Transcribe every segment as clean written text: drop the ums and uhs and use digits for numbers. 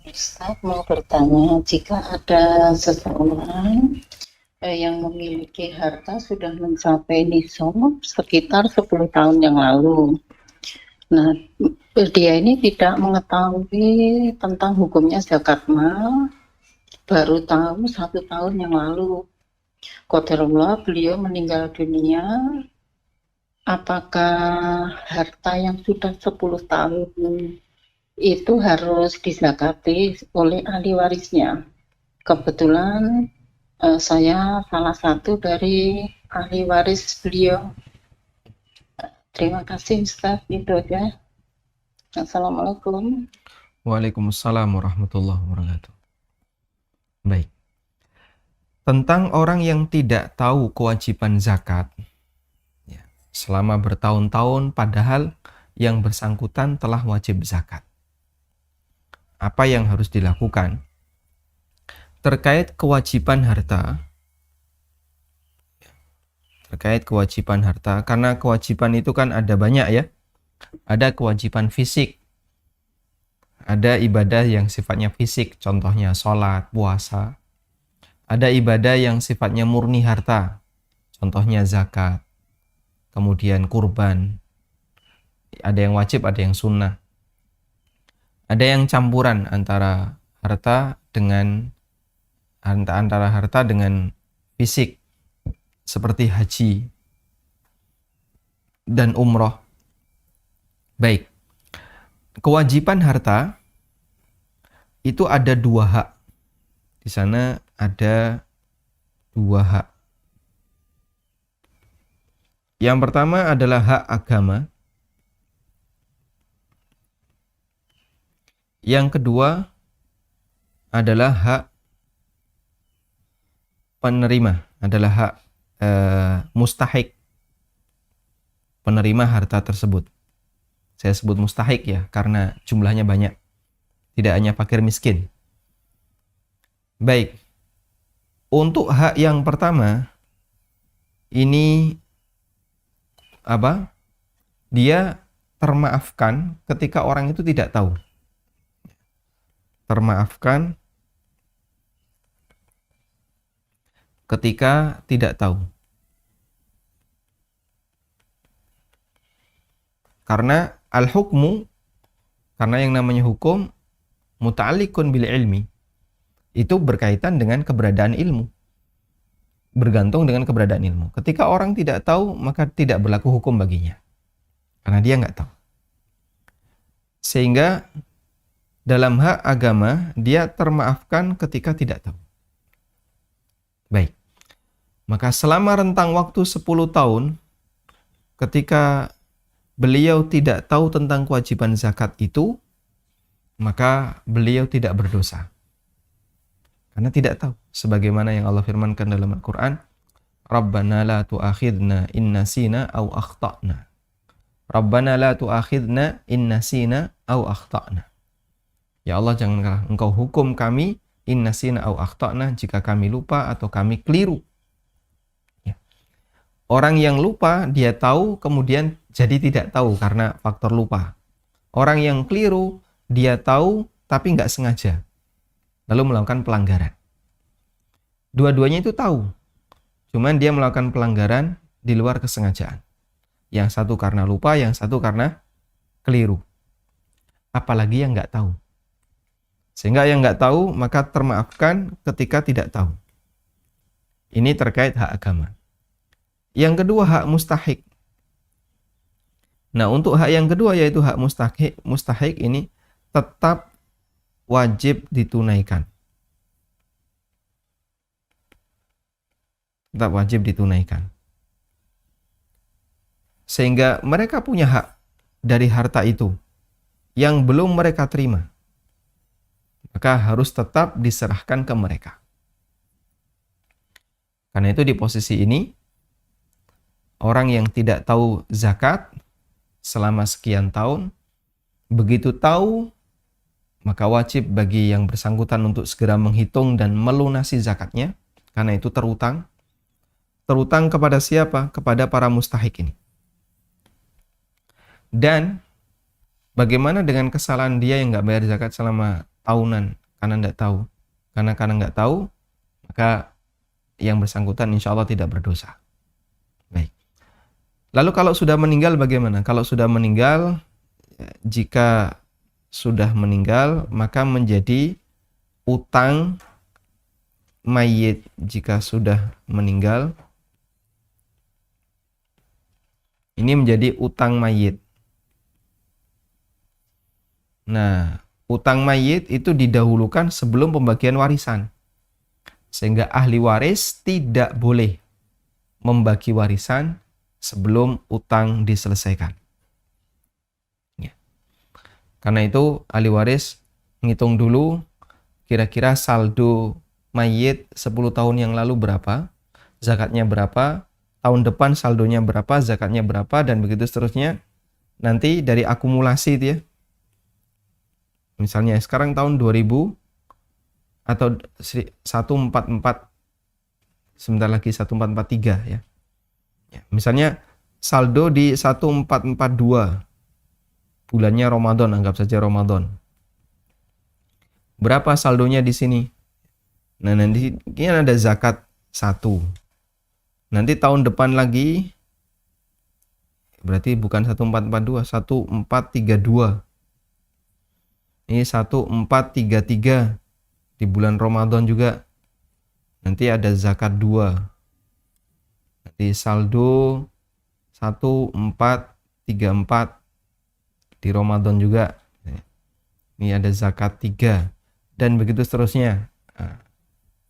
Ustaz mau bertanya, jika ada seseorang yang memiliki harta sudah mencapai nisab sekitar 10 tahun yang lalu. Nah, dia ini tidak mengetahui tentang hukumnya zakat mal, baru tahu 1 tahun yang lalu. Qadarullah beliau meninggal dunia, apakah harta yang sudah 10 tahun itu harus dizakati oleh ahli warisnya? Kebetulan saya salah satu dari ahli waris beliau. Terima kasih Ustaz, itu aja. Assalamualaikum. Waalaikumsalam warahmatullahi wabarakatuh. Baik. Tentang orang yang tidak tahu kewajiban zakat ya, selama bertahun-tahun padahal yang bersangkutan telah wajib zakat. Apa yang harus dilakukan? Terkait kewajiban harta, karena kewajiban itu kan ada banyak ya. Ada kewajiban fisik, ada ibadah yang sifatnya fisik, contohnya sholat, puasa. Ada ibadah yang sifatnya murni harta, contohnya zakat, kemudian kurban. Ada yang wajib, ada yang sunnah. Ada yang campuran antara harta dengan fisik, seperti haji dan umroh. Baik, kewajiban harta itu ada 2 hak. Di sana ada 2 hak. Yang pertama adalah hak agama. Yang kedua adalah hak penerima, adalah hak mustahik, penerima harta tersebut. Saya sebut mustahik ya, karena jumlahnya banyak. Tidak hanya fakir miskin. Baik, untuk hak yang pertama, ini dia termaafkan ketika orang itu tidak tahu. Termaafkan ketika tidak tahu. Karena al-hukmu, karena yang namanya hukum muta'alliqun bil ilmi, itu berkaitan dengan keberadaan ilmu. Bergantung dengan keberadaan ilmu. Ketika orang tidak tahu, maka tidak berlaku hukum baginya. Karena dia nggak tahu. Sehingga dalam hak agama, dia termaafkan ketika tidak tahu. Baik. Maka selama rentang waktu 10 tahun, ketika beliau tidak tahu tentang kewajiban zakat itu, maka beliau tidak berdosa. Karena tidak tahu. Sebagaimana yang Allah firmankan dalam Al-Quran, Rabbana la tu'akhidna in nasina aw akhta'na. Rabbana la tu'akhidna in nasina aw akhta'na. Ya Allah, janganlah Engkau hukum kami in nasina aw akhta'na, jika kami lupa atau kami keliru. Ya. Orang yang lupa, dia tahu, kemudian jadi tidak tahu karena faktor lupa. Orang yang keliru, dia tahu tapi nggak sengaja, lalu melakukan pelanggaran. Dua-duanya itu tahu, cuman dia melakukan pelanggaran di luar kesengajaan. Yang satu karena lupa, yang satu karena keliru. Apalagi yang nggak tahu. Sehingga yang nggak tahu, maka termaafkan ketika tidak tahu. Ini terkait hak agama. Yang kedua, hak mustahik. Nah, untuk hak yang kedua, yaitu hak mustahik ini tetap wajib ditunaikan. Tetap wajib ditunaikan. Sehingga mereka punya hak dari harta itu yang belum mereka terima. Maka harus tetap diserahkan ke mereka. Karena itu di posisi ini, orang yang tidak tahu zakat selama sekian tahun, begitu tahu, maka wajib bagi yang bersangkutan untuk segera menghitung dan melunasi zakatnya, karena itu terutang. Terutang kepada siapa? Kepada para mustahik ini. Dan bagaimana dengan kesalahan dia yang nggak bayar zakat selama tahunan karena nggak tahu. Karena nggak tahu, maka yang bersangkutan insya Allah tidak berdosa. Baik. Lalu kalau sudah meninggal bagaimana? Kalau sudah meninggal, jika sudah meninggal, maka menjadi utang mayit jika sudah meninggal. Ini menjadi utang mayit. Nah, utang mayit itu didahulukan sebelum pembagian warisan. Sehingga ahli waris tidak boleh membagi warisan sebelum utang diselesaikan. Ya. Karena itu ahli waris ngitung dulu kira-kira saldo mayit 10 tahun yang lalu berapa, zakatnya berapa, tahun depan saldonya berapa, zakatnya berapa, dan begitu seterusnya. Nanti dari akumulasi itu ya. Misalnya sekarang tahun 2000 atau 144, sebentar lagi 1443 ya. Ya, misalnya saldo di 1442, bulannya Ramadan, anggap saja Ramadan. Berapa saldonya di sini? Nah, nanti ini ada zakat 1. Nanti tahun depan lagi, berarti bukan 1442, 1432. Ini 1433 di bulan Ramadan juga. Nanti ada zakat 2. Nanti saldo 1434 di Ramadan juga. Ini ada zakat 3 dan begitu seterusnya. Nah,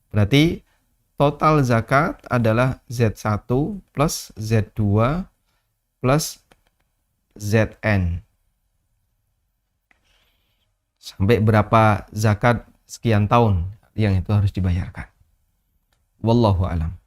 berarti total zakat adalah Z1 plus Z2 plus ZN. Sampai berapa zakat sekian tahun yang itu harus dibayarkan. Wallahu alam.